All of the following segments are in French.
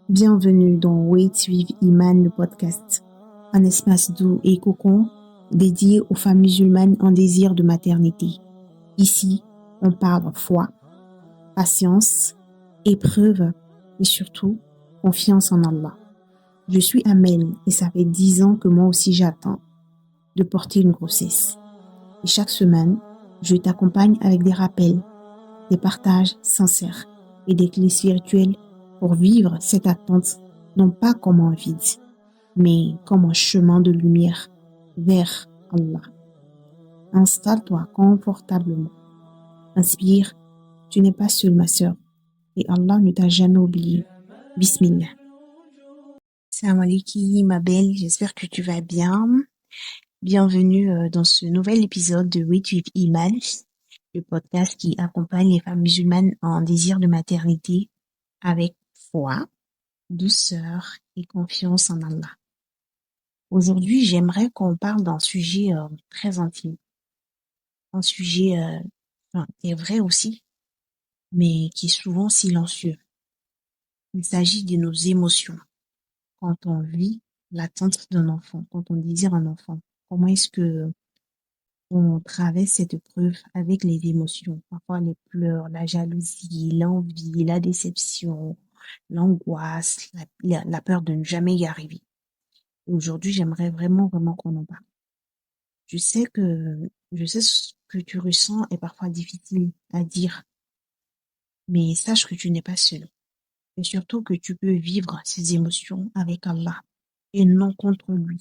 Bienvenue dans Wait with Iman, le podcast, un espace doux et cocon dédié aux femmes musulmanes en désir de maternité. Ici, on parle foi, patience, épreuve et surtout confiance en Allah. Je suis Amel et ça fait 10 ans que moi aussi j'attends de porter une grossesse. Et chaque semaine, je t'accompagne avec des rappels, des partages sincères et des clés spirituelles pour vivre cette attente non pas comme un vide, mais comme un chemin de lumière vers Allah. Installe-toi confortablement. Inspire, tu n'es pas seule ma sœur et Allah ne t'a jamais oublié. Bismillah. Salam alaikum ma belle, j'espère que tu vas bien. Bienvenue dans ce nouvel épisode de Wait with Iman, le podcast qui accompagne les femmes musulmanes en désir de maternité avec foi, douceur et confiance en Allah. Aujourd'hui, j'aimerais qu'on parle d'un sujet très intime, un sujet qui est vrai aussi, mais qui est souvent silencieux. Il s'agit de nos émotions. Quand on vit l'attente d'un enfant, quand on désire un enfant, comment est-ce que on traverse cette épreuve avec les émotions, parfois les pleurs, la jalousie, l'envie, la déception, l'angoisse, la peur de ne jamais y arriver. Et aujourd'hui, j'aimerais vraiment qu'on en parle. Je sais ce que tu ressens est parfois difficile à dire, mais sache que tu n'es pas seul. Et surtout que tu peux vivre ces émotions avec Allah et non contre lui.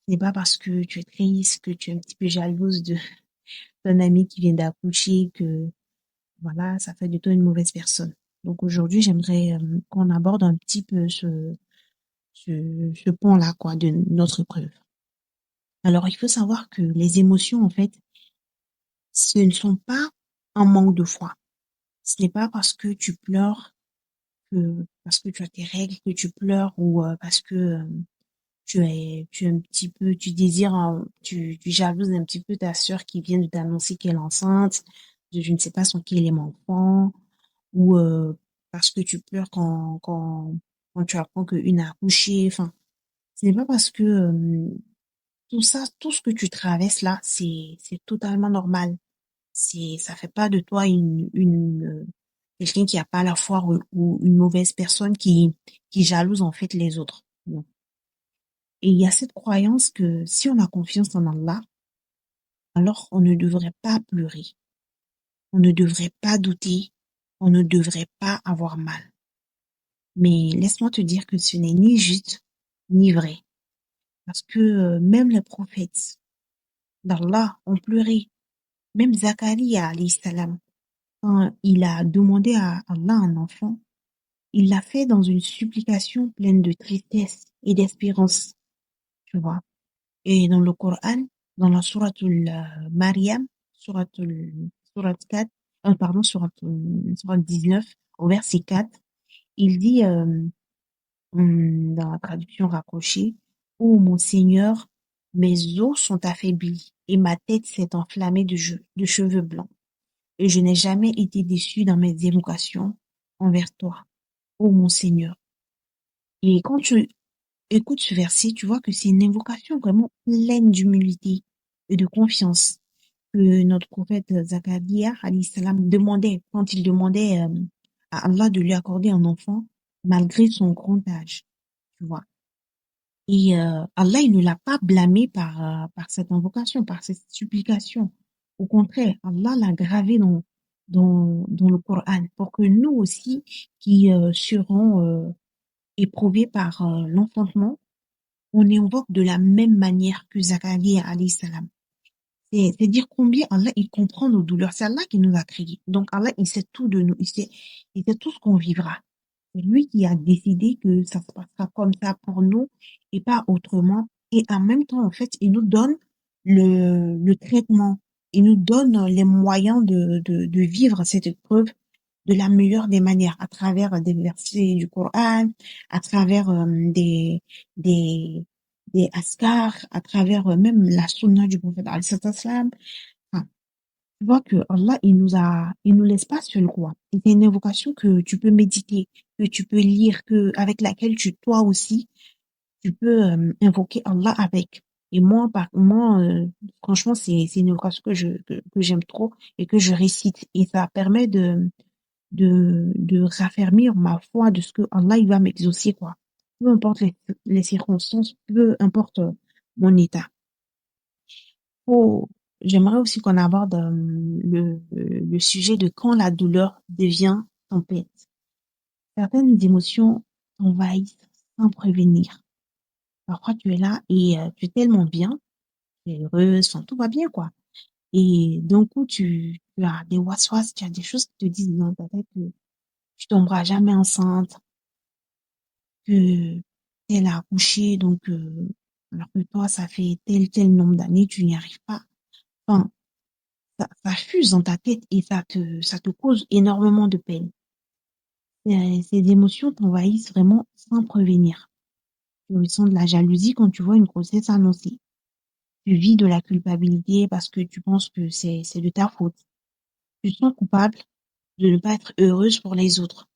Ce n'est pas parce que tu es triste, que tu es un petit peu jalouse de ton ami qui vient d'accoucher que voilà, ça fait de toi une mauvaise personne. Donc aujourd'hui, j'aimerais qu'on aborde un petit peu ce pont-là, quoi, de notre épreuve. Alors, il faut savoir que les émotions, en fait, ce ne sont pas un manque de foi. Ce n'est pas parce que tu pleures, parce que tu as tes règles, que tu pleures, ou parce que tu es un petit peu, tu désires, tu jalouses un petit peu ta sœur qui vient de t'annoncer qu'elle est enceinte, de je ne sais pas son quel est mon enfant, ou parce que tu pleures quand tu apprends qu'une a accouché. Enfin, ce n'est pas parce que tout ça, tout ce que tu traverses là, c'est totalement normal. Ça fait pas de toi quelqu'un qui a pas la foi ou une mauvaise personne qui jalouse en fait les autres. Non. Et il y a cette croyance que si on a confiance en Allah, alors on ne devrait pas pleurer, on ne devrait pas douter, on ne devrait pas avoir mal. Mais laisse-moi te dire que ce n'est ni juste ni vrai. Parce que même les prophètes d'Allah ont pleuré. Même Zacharia, alayhi salam, quand il a demandé à Allah un enfant, il l'a fait dans une supplication pleine de tristesse et d'espérance, tu vois. Et dans le Coran, dans la souratul Maryam, surat 4, pardon, surat 19, au verset 4, il dit dans la traduction rapprochée, ô mon Seigneur, mes os sont affaiblis et ma tête s'est enflammée de cheveux blancs. Et je n'ai jamais été déçu dans mes évocations envers toi, ô mon Seigneur. Et quand tu écoutes ce verset, tu vois que c'est une invocation vraiment pleine d'humilité et de confiance que notre prophète Zacharia, alayhi salam, demandait, quand il demandait à Allah de lui accorder un enfant, malgré son grand âge, tu vois. Et Allah, il ne l'a pas blâmé par cette invocation, par cette supplication. Au contraire, Allah l'a gravé dans le Coran pour que nous aussi, qui serons éprouvés par l'enfantement, on invoque de la même manière que Zacharia alayhi salam. C'est dire combien Allah, il comprend nos douleurs. C'est Allah qui nous a créés. Donc Allah, il sait tout de nous. Il sait tout ce qu'on vivra. C'est lui qui a décidé que ça se passera comme ça pour nous et pas autrement. Et en même temps, en fait, il nous donne le traitement. Il nous donne les moyens de vivre cette épreuve de la meilleure des manières, à travers des versets du Coran, à travers des, des askars, à travers même la sunna du prophète alayhi salam. Enfin, tu vois que Allah, il nous laisse pas seul, quoi. Et c'est une invocation que tu peux méditer, que tu peux lire, avec laquelle toi aussi, tu peux invoquer Allah avec. Et moi, franchement, c'est une phrase que j'aime trop et que je récite. Et ça permet de raffermir ma foi de ce que Allah il va m'exaucer, quoi. Peu importe les circonstances, peu importe mon état. Oh, j'aimerais aussi qu'on aborde le sujet de quand la douleur devient tempête. Certaines émotions t'envahissent sans prévenir. Parfois, tu es là et tu es tellement bien, tu es heureuse, enfin, tout va bien, quoi. Et d'un coup, tu as des waswas, tu as des choses qui te disent dans ta tête que tu tomberas jamais enceinte, que elle a accouché, donc, alors que toi, ça fait tel nombre d'années, tu n'y arrives pas. Enfin, ça fuse dans ta tête et ça te cause énormément de peine. Ces émotions t'envahissent vraiment sans prévenir. Tu ressens de la jalousie quand tu vois une grossesse annoncée. Tu vis de la culpabilité parce que tu penses que c'est de ta faute. Tu te sens coupable de ne pas être heureuse pour les autres.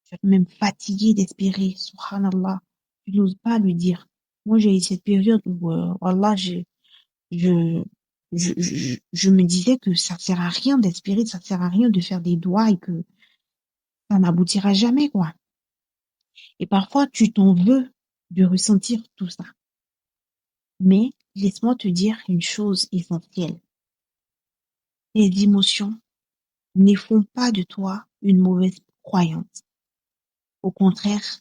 Tu es même fatiguée d'espérer, subhanallah. Tu n'oses pas le dire. Moi, j'ai eu cette période où, wallah, je, je me disais que ça sert à rien d'espérer, ça sert à rien de faire des doigts et que ça n'aboutira jamais, quoi. Et parfois, tu t'en veux de ressentir tout ça. Mais laisse-moi te dire une chose essentielle. Les émotions ne font pas de toi une mauvaise croyante. Au contraire,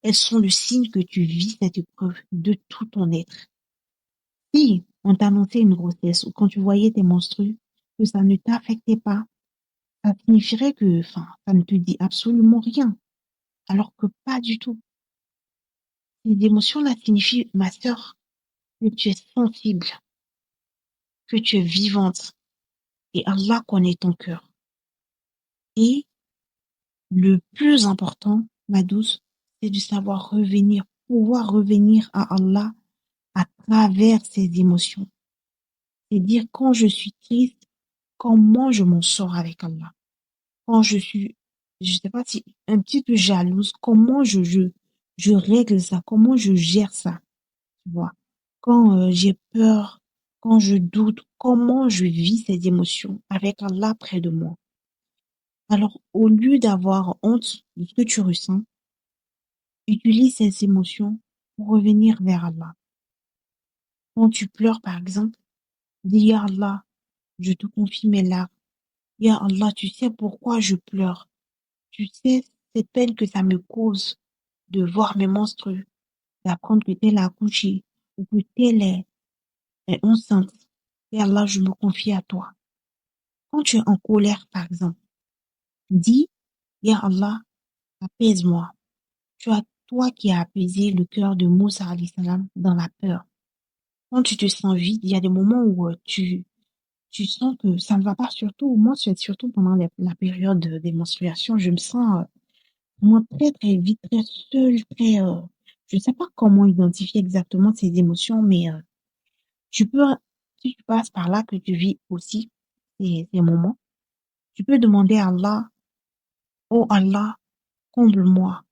elles sont le signe que tu vis cette épreuve de tout ton être. Si on t'annonçait une grossesse ou quand tu voyais tes menstrues, que ça ne t'affectait pas, ça signifierait que, enfin, ça ne te dit absolument rien. Alors que pas du tout. Ces émotions-là signifient, ma sœur, que tu es sensible, que tu es vivante et Allah connaît ton cœur. Et le plus important, ma douce, c'est de savoir revenir, pouvoir revenir à Allah à travers ces émotions. C'est dire quand je suis triste, comment je m'en sors avec Allah. Quand je suis, je sais pas si un petit peu jalouse, comment je règle ça, comment je gère ça, tu vois. Quand j'ai peur, quand je doute, comment je vis ces émotions avec Allah près de moi. Alors, au lieu d'avoir honte de ce que tu ressens, utilise ces émotions pour revenir vers Allah. Quand tu pleures, par exemple, dis, Ya Allah, je te confie mes larmes. Ya Allah, tu sais pourquoi je pleure. Tu sais cette peine que ça me cause de voir mes menstrues, d'apprendre que telle a accouché ou que est enceinte. Ya Allah, je me confie à toi. Quand tu es en colère, par exemple, dis, Ya Allah, apaise-moi. Tu as toi qui as apaisé le cœur de Moussa alayhi salam dans la peur. Quand tu te sens vide, il y a des moments où tu sens que ça ne va pas, surtout, moi, c'est surtout pendant la période des menstruations, je me sens moi très très vite, très seule, je ne sais pas comment identifier exactement ces émotions, mais tu peux, si tu passes par là, que tu vis aussi ces moments, tu peux demander à Allah, oh Allah, comble-moi,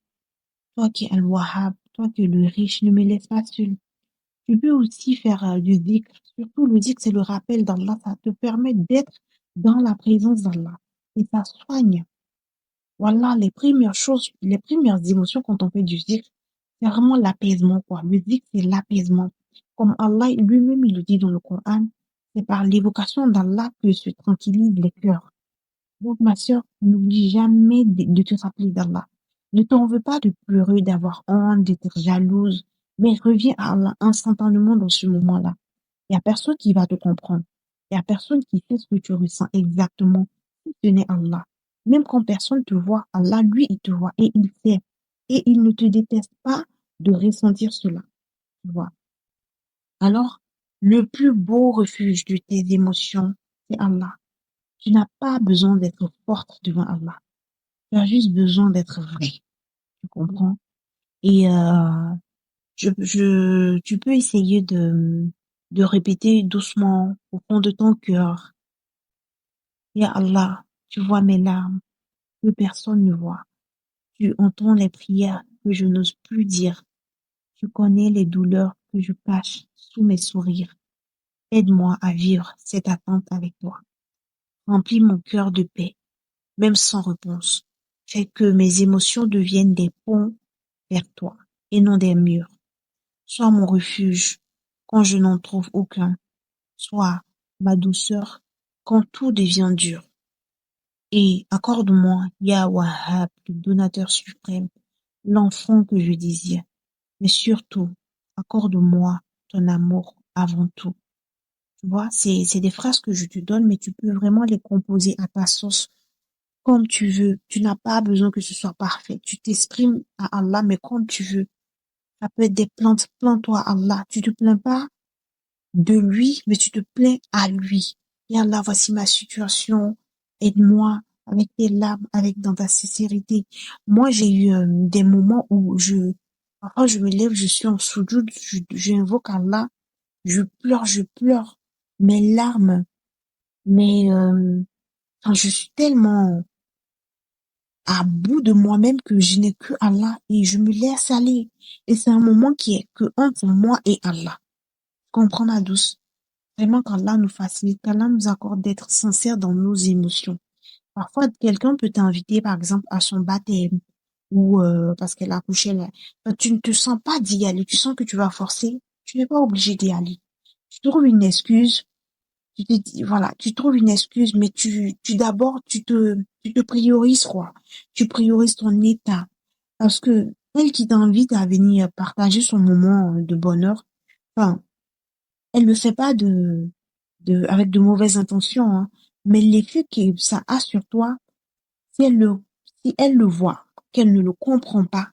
toi qui es Al-Wahhab, toi qui es le riche, ne me laisse pas seule. Tu peux aussi faire du dhikr. Surtout, le dhikr, c'est le rappel d'Allah. Ça te permet d'être dans la présence d'Allah. Et ça soigne. Voilà, les premières choses, les premières émotions quand on fait du dhikr, c'est vraiment l'apaisement, quoi. Le dhikr, c'est l'apaisement. Comme Allah lui-même, il le dit dans le Coran, c'est par l'évocation d'Allah que se tranquillisent les cœurs. Donc, ma sœur, n'oublie jamais de te rappeler d'Allah. Ne t'en veux pas de pleurer, d'avoir honte, d'être jalouse, mais reviens à Allah instantanément dans ce moment-là. Il y a personne qui va te comprendre. Il y a personne qui sait ce que tu ressens exactement, si ce n'est Allah. Même quand personne te voit, Allah, lui, il te voit et il sait. Et il ne te déteste pas de ressentir cela, tu vois. Alors, le plus beau refuge de tes émotions, c'est Allah. Tu n'as pas besoin d'être forte devant Allah. Tu as juste besoin d'être vrai. Tu comprends? Et tu peux essayer de répéter doucement au fond de ton cœur. Ya Allah, tu vois mes larmes que personne ne voit. Tu entends les prières que je n'ose plus dire. Tu connais les douleurs que je cache sous mes sourires. Aide-moi à vivre cette attente avec toi. Remplis mon cœur de paix, même sans réponse. Fais que mes émotions deviennent des ponts vers toi et non des murs. Sois mon refuge quand je n'en trouve aucun. Sois ma douceur quand tout devient dur. Et accorde-moi, Ya Wahhab, le donateur suprême, l'enfant que je désire. Mais surtout, accorde-moi ton amour avant tout. Tu vois, c'est des phrases que je te donne, mais tu peux vraiment les composer à ta sauce, comme tu veux. Tu n'as pas besoin que ce soit parfait. Tu t'exprimes à Allah, mais comme tu veux. Ça peut être des plaintes. Plains-toi à Allah. Tu te plains pas de lui, mais tu te plains à lui. Et Allah, voici ma situation. Aide-moi avec tes larmes, avec dans ta sincérité. Moi, j'ai eu des moments où parfois je me lève, je suis en soujoud, j'invoque Allah, je pleure mes larmes, mais quand je suis tellement à bout de moi-même que je n'ai que Allah et je me laisse aller. Et c'est un moment qui est que entre moi et Allah. Comprends ma douce. Vraiment qu'Allah nous facilite, qu'Allah nous accorde d'être sincères dans nos émotions. Parfois, quelqu'un peut t'inviter, par exemple, à son baptême ou parce qu'elle a accouché là. Ben, tu ne te sens pas d'y aller. Tu sens que tu vas forcer. Tu n'es pas obligé d'y aller. Tu trouves une excuse. Tu te dis, voilà, tu trouves une excuse, mais d'abord, tu te priorises, quoi. Tu priorises ton état. Parce que elle qui t'invite à venir partager son moment de bonheur, enfin, elle ne fait pas avec de mauvaises intentions, hein. Mais l'effet que ça a sur toi, si elle le, si elle le voit, qu'elle ne le comprend pas,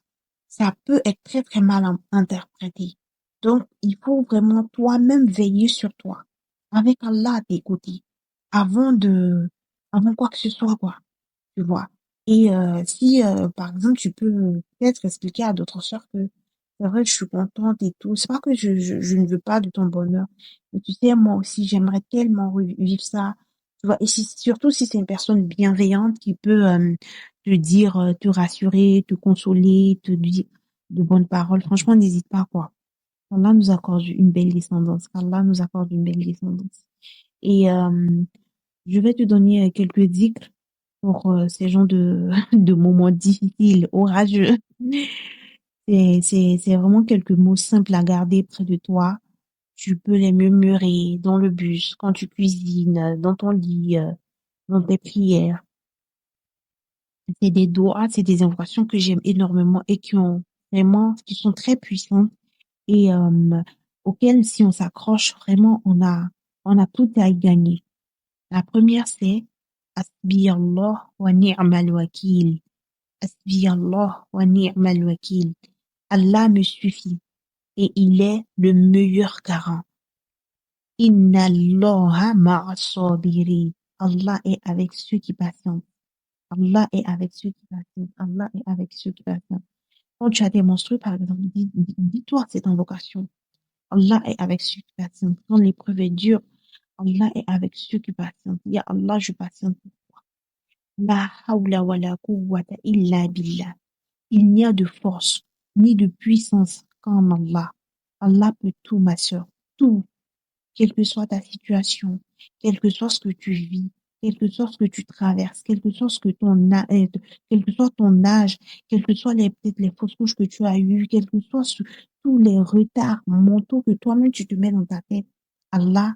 ça peut être très très mal interprété. Donc, il faut vraiment toi-même veiller sur toi, avec Allah à tes côtés, avant de, avant quoi que ce soit, quoi, tu vois. Et si, par exemple, tu peux peut-être expliquer à d'autres sœurs que c'est vrai, je suis contente et tout. C'est pas que je ne veux pas de ton bonheur, mais tu sais, moi aussi, j'aimerais tellement vivre ça. Tu vois, et surtout si c'est une personne bienveillante qui peut te dire, te rassurer, te consoler, te dire de bonnes paroles. Franchement, n'hésite pas, quoi. Allah nous accorde une belle descendance. Allah nous accorde une belle descendance. Et je vais te donner quelques dhikrs pour ces gens de, de moments difficiles, orageux. C'est vraiment quelques mots simples à garder près de toi. Tu peux les murmurer dans le bus, quand tu cuisines, dans ton lit, dans tes prières. C'est des doigts, c'est des invocations que j'aime énormément et qui sont très puissantes et auxquelles, si on s'accroche, vraiment, on a tout à y gagner. La première, c'est Hasbi Allah wa ni'mal wakil. Hasbi Allah wa ni'mal wakil. Allah me suffit et il est le meilleur garant. Inna Allaha ma'as-sabirin. Allah est avec ceux qui patientent. Allah est avec ceux qui patientent. Allah est avec ceux qui patientent. Quand tu as des menstrues, par exemple, dis-toi cette invocation. Allah est avec ceux qui patientent. Quand l'épreuve est dure, Allah est avec ceux qui patientent. Ya Allah, je patiente. La hawla wa la quwwata illa billah. Il n'y a de force ni de puissance qu'en Allah. Allah peut tout, ma sœur. Tout. Quelle que soit ta situation, quel que soit ce que tu vis, quel que soit ce que tu traverses, quel que soit ce que quel que soit ton âge, quels que soient peut-être les fausses couches que tu as eues, quels que soient tous les retards mentaux que toi-même tu te mets dans ta tête, Allah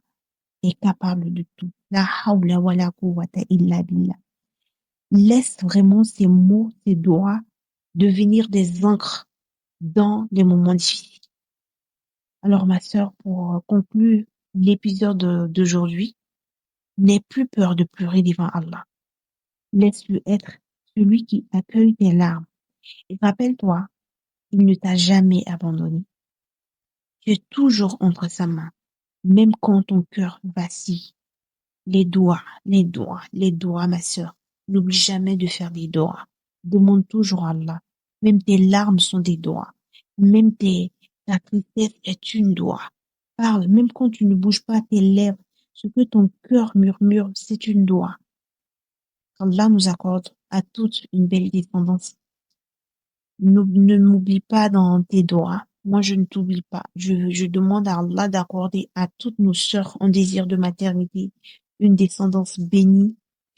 est capable de tout. La hawla wa la quwwata illa billah. Laisse vraiment ces mots, ces doigts devenir des encres dans les moments difficiles. Alors, ma sœur, pour conclure l'épisode d'aujourd'hui, n'aie plus peur de pleurer devant Allah. Laisse-le être celui qui accueille tes larmes. Et rappelle-toi, il ne t'a jamais abandonné. Tu es toujours entre sa main, même quand ton cœur vacille. Les doigts, ma sœur. N'oublie jamais de faire des doigts. Demande toujours à Allah. Même tes larmes sont des doigts. Même ta tristesse est une doigt. Parle, même quand tu ne bouges pas tes lèvres. Ce que ton cœur murmure, c'est une doigt. Allah nous accorde à toutes une belle descendance. Ne m'oublie pas dans tes doigts. Moi, je ne t'oublie pas. Je demande à Allah d'accorder à toutes nos sœurs en désir de maternité une descendance bénie,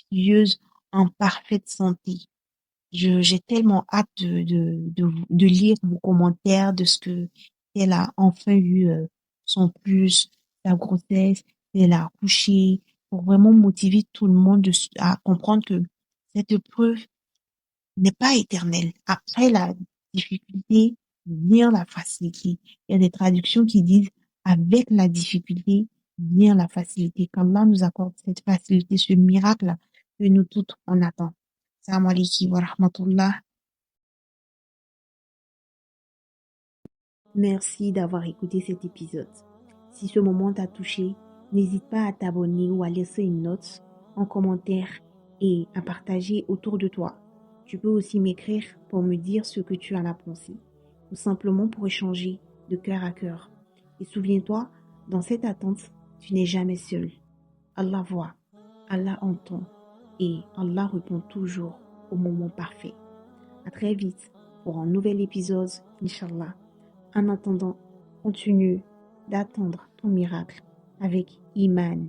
pieuse, en parfaite santé. J'ai tellement hâte de lire vos commentaires de ce que elle a enfin eu son plus, sa grossesse, elle a accouché, pour vraiment motiver tout le monde à comprendre que cette épreuve n'est pas éternelle. Après la difficulté vient la facilité. Il y a des traductions qui disent avec la difficulté vient la facilité. Qu'Allah nous accorde cette facilité, ce miracle que nous toutes on attend. Salam alaikum wa rahmatullah. Merci d'avoir écouté cet épisode. Si ce moment t'a touché, n'hésite pas à t'abonner ou à laisser une note en commentaire et à partager autour de toi. Tu peux aussi m'écrire pour me dire ce que tu en as pensé ou simplement pour échanger de cœur à cœur. Et souviens-toi, dans cette attente, tu n'es jamais seul. Allah voit, Allah entend et Allah répond toujours au moment parfait. À très vite pour un nouvel épisode, Inch'Allah. En attendant, continue d'attendre ton miracle avec Iman.